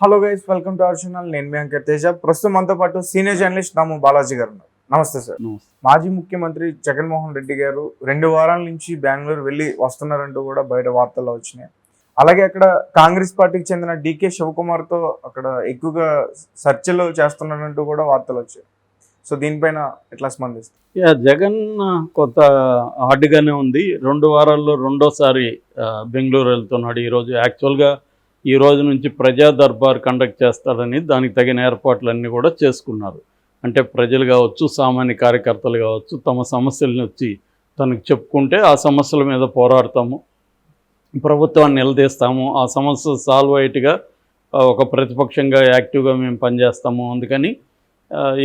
Hello guys, welcome to our channel. నేను మీ అంకిత్ తేజ. ప్రస్తుతం మనతో పాటు సీనియర్ జర్నలిస్ట్ నాము బాలాజీ గారు ఉన్నారు. నమస్తే సార్. మాజీ ముఖ్యమంత్రి జగన్మోహన్ రెడ్డి గారు 2 వారాల నుంచి బెంగళూరు వెళ్ళి వస్తున్నారంటూ కూడా బయట వార్తల్లో వచ్చినాయి. అలాగే అక్కడ కాంగ్రెస్ పార్టీకి చెందిన డికే శివకుమార్తో అక్కడ ఎక్కువగా చర్చలు చేస్తున్నారంటూ కూడా వార్తలు వచ్చాయి. సో దీనిపైన ఎట్లా స్పందిస్తారు? జగన్ కొంత హార్డ్గానే ఉంది. 2 వారాల్లో రెండోసారి బెంగళూరు వెళ్తున్నాడు. ఈరోజు యాక్చువల్గా ఈ రోజు నుంచి ప్రజా దర్బార్ కండక్ట్ చేస్తారని దానికి తగిన ఏర్పాట్లన్నీ కూడా చేసుకున్నారు. అంటే ప్రజలు కావచ్చు, సామాన్య కార్యకర్తలు కావచ్చు, తమ సమస్యలను వచ్చి తనకు చెప్పుకుంటే ఆ సమస్యల మీద పోరాడతాము, ప్రభుత్వాన్ని నిలదీస్తాము, ఆ సమస్య సాల్వ్ అయ్యేట్టుగా ఒక ప్రతిపక్షంగా యాక్టివ్గా మేము పనిచేస్తాము. అందుకని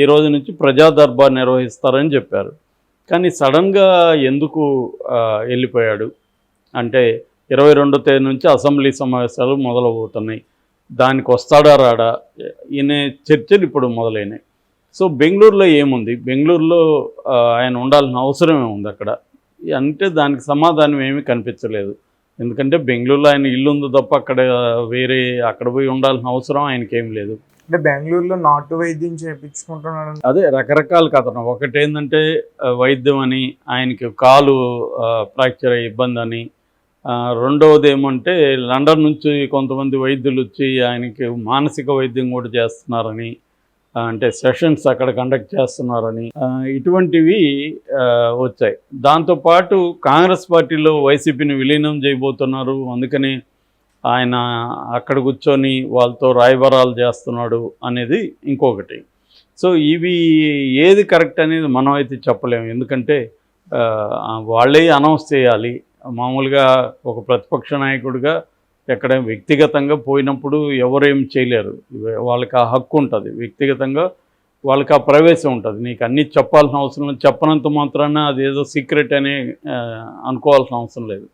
ఈ రోజు నుంచి ప్రజా దర్బార్ నిర్వహిస్తారని చెప్పారు. కానీ సడన్గా ఎందుకు వెళ్ళిపోయాడు అంటే 22వ తేదీ నుంచి అసెంబ్లీ సమావేశాలు మొదలవుతున్నాయి. దానికి వస్తాడా రాడా ఈయన చర్చలు ఇప్పుడు మొదలైనాయి. సో బెంగళూరులో ఏముంది, బెంగళూరులో ఆయన ఉండాల్సిన అవసరమే ఉంది అక్కడ అంటే దానికి సమాధానం ఏమీ కనిపించలేదు. ఎందుకంటే బెంగళూరులో ఆయన ఇల్లు ఉంది తప్ప అక్కడ అక్కడ పోయి ఉండాల్సిన అవసరం ఆయనకేం లేదు. అంటే బెంగళూరులో నాటు వైద్యం చేయించుకుంటున్నాడు. అదే రకరకాల కథనం. ఒకటేంటంటే వైద్యం అని, ఆయనకి కాలు ఫ్రాక్చర్ అయ్యే ఇబ్బంది అని, రెండవది ఏమంటే లండన్ నుంచి కొంతమంది వైద్యులు వచ్చి ఆయనకి మానసిక వైద్యం కూడా చేస్తున్నారని, అంటే సెషన్స్ అక్కడ కండక్ట్ చేస్తున్నారని ఇటువంటివి వచ్చాయి. దాంతోపాటు కాంగ్రెస్ పార్టీలో వైసీపీని విలీనం చేయబోతున్నారు, అందుకని ఆయన అక్కడ కూర్చొని వాళ్ళతో రాయబారాలు చేస్తున్నాడు అనేది ఇంకొకటి. సో ఇవి ఏది కరెక్ట్ అనేది మనం అయితే చెప్పలేము. ఎందుకంటే వాళ్ళే అనౌన్స్ చేయాలి. మామూలుగా ఒక ప్రతిపక్ష నాయకుడిగా ఎక్కడ వ్యక్తిగతంగా పోయినప్పుడు ఎవరేం చేయలేరు. వాళ్ళకి ఆ హక్కు ఉంటుంది, వ్యక్తిగతంగా వాళ్ళకి ఆ ప్రవేశం ఉంటుంది. నీకు అన్నీ చెప్పాల్సిన అవసరం లేదు, చెప్పనంత మాత్రాన అదేదో సీక్రెట్ అని అనుకోవాల్సిన అవసరం లేదు.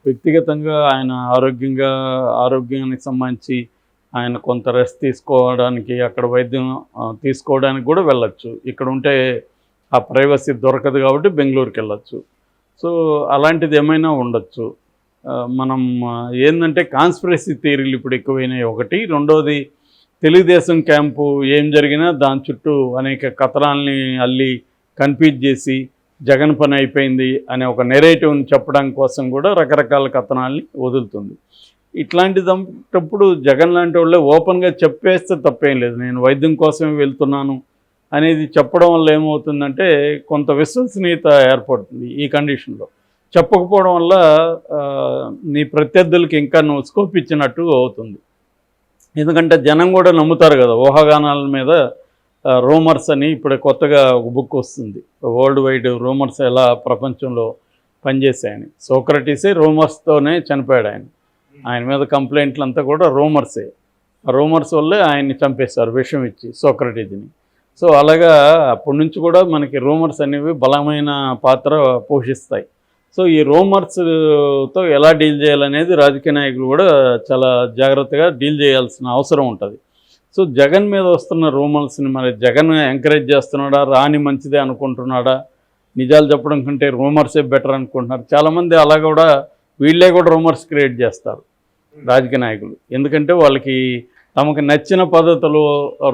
వ్యక్తిగతంగా ఆయన ఆరోగ్యానికి సంబంధించి ఆయన కొంత రెస్ట్ తీసుకోవడానికి, అక్కడ వైద్యం తీసుకోవడానికి కూడా వెళ్ళచ్చు. ఇక్కడ ఉంటే ఆ ప్రైవసీ దొరకదు కాబట్టి బెంగళూరుకి వెళ్ళచ్చు. సో అలాంటిది ఏమైనా ఉండొచ్చు. మనం ఏంటంటే కాన్స్పిరసీ థియరీలు ఇప్పుడు ఎక్కువైనాయి ఒకటి. రెండోది తెలుగుదేశం క్యాంపు ఏం జరిగినా దాని చుట్టూ అనేక కథనాల్ని అల్లి కన్ఫ్యూజ్ చేసి జగన్ పని అయిపోయింది అనే ఒక నెరేటివ్ని చెప్పడం కోసం కూడా రకరకాల కథనాల్ని వదులుతుంది. ఇట్లాంటిదప్పుడు జగన్ లాంటి వాళ్ళే ఓపెన్గా చెప్పేస్తే తప్పేం లేదు, నేను వైద్యం కోసమే వెళ్తున్నాను అనేది చెప్పడం వల్ల ఏమవుతుందంటే కొంత విశ్వసనీయత ఏర్పడుతుంది. ఈ కండిషన్లో చెప్పకపోవడం వల్ల నీ ప్రత్యర్థులకి ఇంకా నువ్వు స్కోప్ ఇచ్చినట్టు అవుతుంది. ఎందుకంటే జనం కూడా నమ్ముతారు కదా ఊహాగానాల మీద. రూమర్స్ అని ఇప్పుడు కొత్తగా ఒక బుక్ వస్తుంది, వరల్డ్ వైడ్ రూమర్స్ ఎలా ప్రపంచంలో పనిచేసాయని. సోక్రటీసే రూమర్స్తోనే చనిపోయాడు. ఆయన మీద కంప్లైంట్లు అంతా కూడా రూమర్సే. ఆ రూమర్స్ వల్లే ఆయన్ని చంపేశారు విషం ఇచ్చి, సోక్రటీస్ని. సో అలాగా అప్పటి నుంచి కూడా మనకి రూమర్స్ అనేవి బలమైన పాత్ర పోషిస్తాయి. సో ఈ రూమర్స్తో ఎలా డీల్ చేయాలనేది రాజకీయ నాయకులు కూడా చాలా జాగ్రత్తగా డీల్ చేయాల్సిన అవసరం ఉంటుంది. సో జగన్ మీద వస్తున్న రూమర్స్ని మరి జగన్ ఎంకరేజ్ చేస్తున్నాడా, రాని మంచిదే అనుకుంటున్నాడా, నిజాలు చెప్పడం కంటే రూమర్సే బెటర్ అనుకుంటున్నారు చాలామంది. అలా కూడా వీళ్ళే కూడా రూమర్స్ క్రియేట్ చేస్తారు రాజకీయ నాయకులు. ఎందుకంటే వాళ్ళకి తమకు నచ్చిన పద్ధతిలో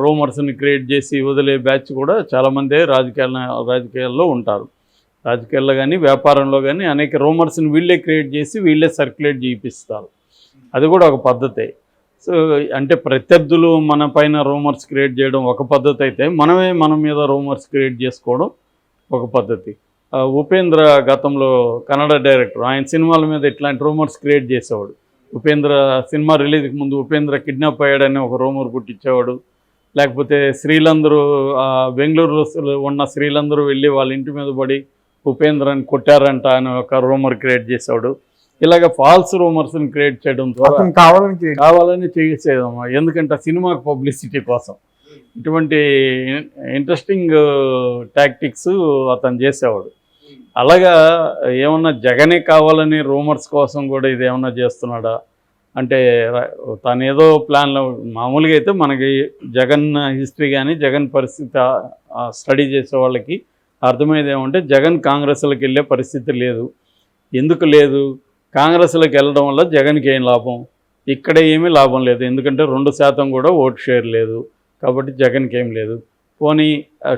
రూమర్స్ని క్రియేట్ చేసి వదిలే బ్యాచ్ కూడా చాలామందే రాజకీయాల్లో ఉంటారు. రాజకీయాల్లో కానీ వ్యాపారంలో కానీ అనేక రూమర్స్ని వీళ్ళే క్రియేట్ చేసి వీళ్ళే సర్క్యులేట్ చేయిస్తారు. అది కూడా ఒక పద్ధతే. సో అంటే ప్రత్యర్థులు మన పైన రూమర్స్ క్రియేట్ చేయడం ఒక పద్ధతి అయితే, మనమే మన మీద రూమర్స్ క్రియేట్ చేసుకోవడం ఒక పద్ధతి. ఉపేంద్ర గతంలో కన్నడ డైరెక్టర్, ఆయన సినిమాల మీద ఇట్లాంటి రూమర్స్ క్రియేట్ చేసేవాడు. ఉపేంద్ర సినిమా రిలీజ్కి ముందు ఉపేంద్ర కిడ్నాప్ అయ్యాడని ఒక రూమర్ పుట్టించేవాడు. లేకపోతే స్త్రీలందరూ బెంగళూరులో ఉన్న స్త్రీలందరూ వెళ్ళి వాళ్ళ ఇంటి మీద పడి ఉపేంద్రని కొట్టారంట అని ఒక రూమర్ క్రియేట్ చేసేవాడు. ఇలాగ ఫాల్స్ రూమర్స్ని క్రియేట్ చేయడం ద్వారా కావాలని చేసేదమ్మా. ఎందుకంటే సినిమాకి పబ్లిసిటీ కోసం ఇటువంటి ఇంట్రెస్టింగ్ టాక్టిక్స్ అతను చేసేవాడు. అలాగా ఏమన్నా జగనే కావాలని రూమర్స్ కోసం కూడా ఇది ఏమన్నా చేస్తున్నాడా అంటే తను ఏదో ప్లాన్లో. మామూలుగా అయితే మనకి జగన్ హిస్టరీ కానీ జగన్ పరిస్థితి స్టడీ చేసే వాళ్ళకి అర్థమయ్యేది ఏమంటే జగన్ కాంగ్రెస్లోకి వెళ్ళే పరిస్థితి లేదు. ఎందుకు లేదు? కాంగ్రెస్లోకి వెళ్ళడం వల్ల జగన్కి ఏం లాభం? ఇక్కడ ఏమీ లాభం లేదు, ఎందుకంటే 2% కూడా ఓటు షేర్ లేదు కాబట్టి జగన్కి ఏం లేదు. పోనీ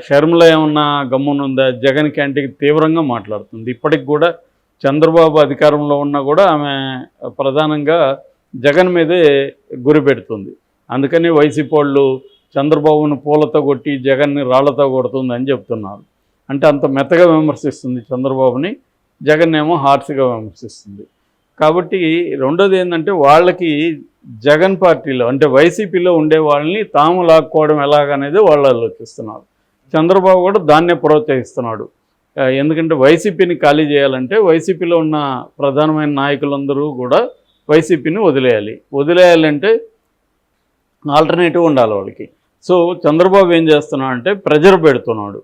షర్మిల ఏమన్నా గమ్మునుందా? జగన్ క్యాంటీకి తీవ్రంగా మాట్లాడుతుంది. ఇప్పటికి కూడా చంద్రబాబు అధికారంలో ఉన్నా కూడా ఆమె ప్రధానంగా జగన్ మీదే గురి పెడుతుంది. అందుకని వైసీపీ వాళ్ళు చంద్రబాబును పూలతో కొట్టి జగన్ని రాళ్లతో కొడుతుంది అని చెప్తున్నారు. అంటే అంత మెత్తగా విమర్శిస్తుంది చంద్రబాబుని, జగన్ ఏమో హార్ష్గా విమర్శిస్తుంది. కాబట్టి రెండోది ఏంటంటే వాళ్ళకి జగన్ పార్టీలో అంటే వైసీపీలో ఉండే వాళ్ళని తాము లాక్కోవడం ఎలాగనేది వాళ్ళు ఆలోచిస్తున్నారు. చంద్రబాబు కూడా దాన్నే ప్రోత్సహిస్తున్నాడు. ఎందుకంటే వైసీపీని ఖాళీ చేయాలంటే వైసీపీలో ఉన్న ప్రధానమైన నాయకులందరూ కూడా వైసీపీని వదిలేయాలంటే ఆల్టర్నేటివ్ ఉండాలి వాళ్ళకి. సో చంద్రబాబు ఏం చేస్తున్నాడు అంటే ప్రెజర్ పెడుతున్నాడు,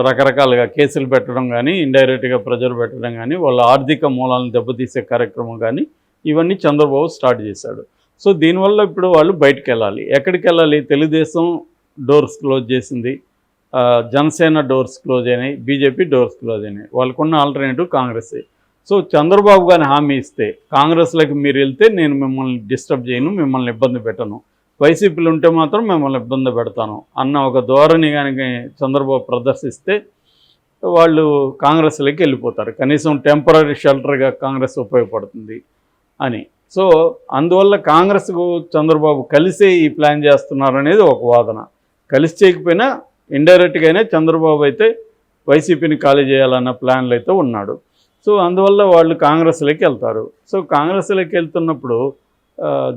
రకరకాలుగా కేసులు పెట్టడం కానీ, ఇండైరెక్ట్గా ప్రెజర్ పెట్టడం కానీ, వాళ్ళ ఆర్థిక మూలాలను దెబ్బతీసే కార్యక్రమం కానీ ఇవన్నీ చంద్రబాబు స్టార్ట్ చేశాడు. సో దీనివల్ల ఇప్పుడు వాళ్ళు బయటకు వెళ్ళాలి. ఎక్కడికి వెళ్ళాలి? తెలుగుదేశం డోర్స్ క్లోజ్ చేసింది, జనసేన డోర్స్ క్లోజ్ అయినాయి, బీజేపీ డోర్స్ క్లోజ్ అయినాయి. వాళ్ళకున్న ఆల్టర్నేటివ్ కాంగ్రెస్. సో చంద్రబాబు గారిని హామీ ఇస్తే కాంగ్రెస్లోకి మీరు వెళ్తే నేను మిమ్మల్ని డిస్టర్బ్ చేయను, మిమ్మల్ని ఇబ్బంది పెట్టను, వైసీపీలు ఉంటే మాత్రం మిమ్మల్ని ఇబ్బంది పెడతాను అన్న ఒక ధోరణి కానీ చంద్రబాబు ప్రదర్శిస్తే వాళ్ళు కాంగ్రెస్లోకి వెళ్ళిపోతారు. కనీసం టెంపరీ షెల్టర్గా కాంగ్రెస్ ఉపయోగపడుతుంది అని. సో అందువల్ల కాంగ్రెస్కు చంద్రబాబు కలిసే ఈ ప్లాన్ చేస్తున్నారు అనేది ఒక వాదన. కలిసి చేయకపోయినా ఇండైరెక్ట్గా అయినా చంద్రబాబు అయితే వైసీపీని ఖాళీ చేయాలన్న ప్లాన్లు అయితే ఉన్నాడు. సో అందువల్ల వాళ్ళు కాంగ్రెస్లోకి వెళ్తారు. సో కాంగ్రెస్లోకి వెళ్తున్నప్పుడు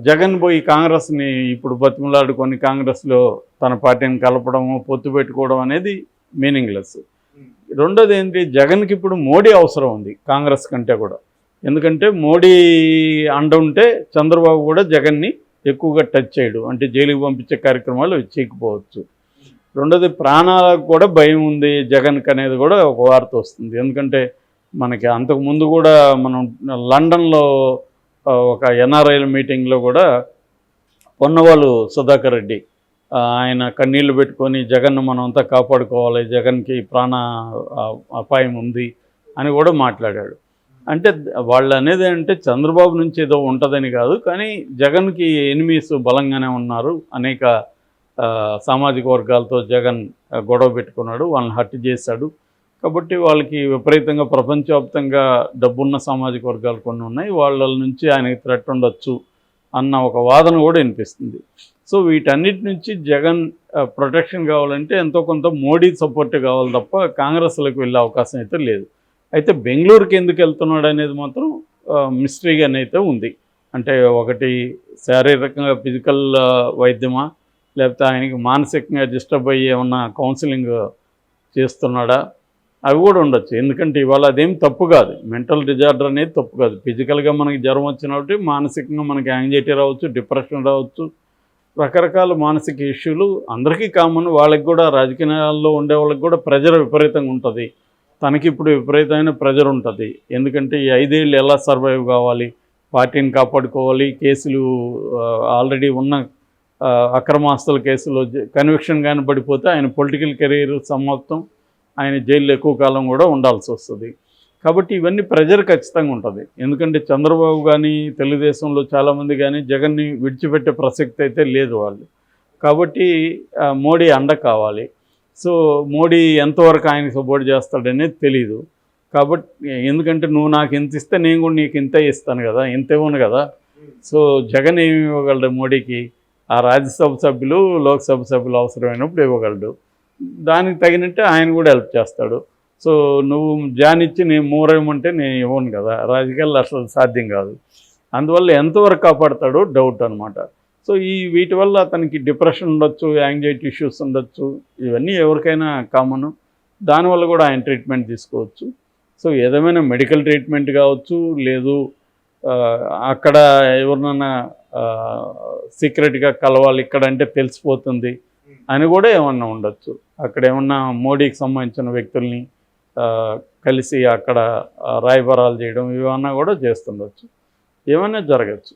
జగన్ పోయి కాంగ్రెస్ని ఇప్పుడు బతిమలాడుకొని కాంగ్రెస్లో తన పార్టీని కలపడము, పొత్తు పెట్టుకోవడం అనేది మీనింగ్లెస్. రెండోది ఏంటి, జగన్కి ఇప్పుడు మోడీ అవసరం ఉంది కాంగ్రెస్ కంటే కూడా. ఎందుకంటే మోడీ అండ ఉంటే చంద్రబాబు కూడా జగన్ని ఎక్కువగా టచ్ చేయడు, అంటే జైలుకి పంపించే కార్యక్రమాలు చేయకపోవచ్చు. రెండోది ప్రాణాలకు కూడా భయం ఉంది జగన్కి అనేది కూడా ఒక వార్త వస్తుంది. ఎందుకంటే మనకి అంతకుముందు కూడా మనం లండన్లో ఒక ఎన్ఆర్ఐల మీటింగ్లో కూడా పొన్నవాళ్ళు సుధాకర్ రెడ్డి ఆయన కన్నీళ్లు పెట్టుకొని జగన్ను మనం అంతా కాపాడుకోవాలి, జగన్కి ప్రాణ అపాయం ఉంది అని కూడా మాట్లాడాడు. అంటే వాళ్ళు అనేది అంటే చంద్రబాబు నుంచి ఏదో ఉంటుందని కాదు, కానీ జగన్కి ఎనిమీస్ బలంగానే ఉన్నారు. అనేక సామాజిక వర్గాలతో జగన్ గొడవ పెట్టుకున్నాడు, వాళ్ళని హత్య చేశాడు. కాబట్టి వాళ్ళకి విపరీతంగా ప్రపంచవ్యాప్తంగా డబ్బున్న సామాజిక వర్గాలు కొన్ని ఉన్నాయి, వాళ్ళ నుంచి ఆయనకి థ్రెట్ ఉండొచ్చు అన్న ఒక వాదన కూడా వినిపిస్తుంది. సో వీటన్నిటి నుంచి జగన్ ప్రొటెక్షన్ కావాలంటే ఎంతో కొంత మోడీ సపోర్ట్ కావాలి తప్ప కాంగ్రెస్లోకి వెళ్ళే అవకాశం అయితే లేదు. అయితే బెంగళూరుకి ఎందుకు వెళ్తున్నాడు అనేది మాత్రం మిస్టరీగానే అయితే ఉంది. అంటే ఒకటి శారీరకంగా ఫిజికల్ వైద్యమా, లేకపోతే ఆయనకి మానసికంగా డిస్టర్బ్ అయ్యి ఏమన్నా కౌన్సిలింగ్ చేస్తున్నాడా, అవి కూడా ఉండొచ్చు. ఎందుకంటే ఇవాళ అదేం తప్పు కాదు, మెంటల్ డిజార్డర్ అనేది తప్పు కాదు. ఫిజికల్గా మనకి జ్వరం వచ్చినప్పుడు మానసికంగా మనకి యాంగ్జైటీ రావచ్చు, డిప్రెషన్ రావచ్చు, రకరకాల మానసిక ఇష్యూలు అందరికీ కామన్. వాళ్ళకి కూడా రాజకీయాల్లో ఉండే వాళ్ళకి కూడా ప్రెజర్ విపరీతంగా ఉంటుంది. తనకి ఇప్పుడు విపరీతమైన ప్రెజర్ ఉంటుంది. ఎందుకంటే ఈ 5 ఏళ్ళు ఎలా సర్వైవ్ కావాలి, పార్టీని కాపాడుకోవాలి, కేసులు ఆల్రెడీ ఉన్న అక్రమాస్తుల కేసులో కన్విక్షన్ కానీ పడిపోతే ఆయన పొలిటికల్ కెరీర్ సమాప్తం, ఆయన జైల్లో ఎక్కువ కాలం కూడా ఉండాల్సి వస్తుంది. కాబట్టి ఇవన్నీ ప్రెజర్ ఖచ్చితంగా ఉంటుంది. ఎందుకంటే చంద్రబాబు కానీ తెలుగుదేశంలో చాలామంది కానీ జగన్ని విడిచిపెట్టే ప్రసక్తి అయితే లేదు వాళ్ళు. కాబట్టి మోడీ అండ కావాలి. సో మోడీ ఎంతవరకు ఆయన సపోర్ట్ చేస్తాడనేది తెలీదు. కాబట్టి ఎందుకంటే నువ్వు నాకు ఇంత ఇస్తే నేను కూడా నీకు ఇంత ఇస్తాను కదా, ఇంత ఇవ్వను కదా. సో జగన్ ఏమి ఇవ్వగలడు మోడీకి? ఆ రాజ్యసభ సభ్యులు, లోక్సభ సభ్యులు అవసరమైనప్పుడు ఇవ్వగలడు. దానికి తగినట్టే ఆయన కూడా హెల్ప్ చేస్తాడు. సో నువ్వు జానిచ్చి నేను మూరేమంటే నేను ఇవ్వను కదా, రాజకీయాల్లో అసలు సాధ్యం కాదు. అందువల్ల ఎంతవరకు కాపాడతాడో డౌట్ అనమాట. సో వీటి వల్ల అతనికి డిప్రెషన్ ఉండొచ్చు, యాంగ్జైటీ ఇష్యూస్ ఉండొచ్చు, ఇవన్నీ ఎవరికైనా కామను. దానివల్ల కూడా ఆయన ట్రీట్మెంట్ తీసుకోవచ్చు. సో ఏదేమైనా మెడికల్ ట్రీట్మెంట్ కావచ్చు, లేదు అక్కడ ఎవరినైనా సీక్రెట్గా కలవాలి ఇక్కడ అంటే తెలిసిపోతుంది అని కూడా ఏమన్నా ఉండొచ్చు. అక్కడ ఏమన్నా మోడీకి సంబంధించిన వ్యక్తుల్ని కలిసి అక్కడ రాయబారాలు చేయడం ఇవన్నా కూడా చేస్తుండొచ్చు, ఏమైనా జరగచ్చు.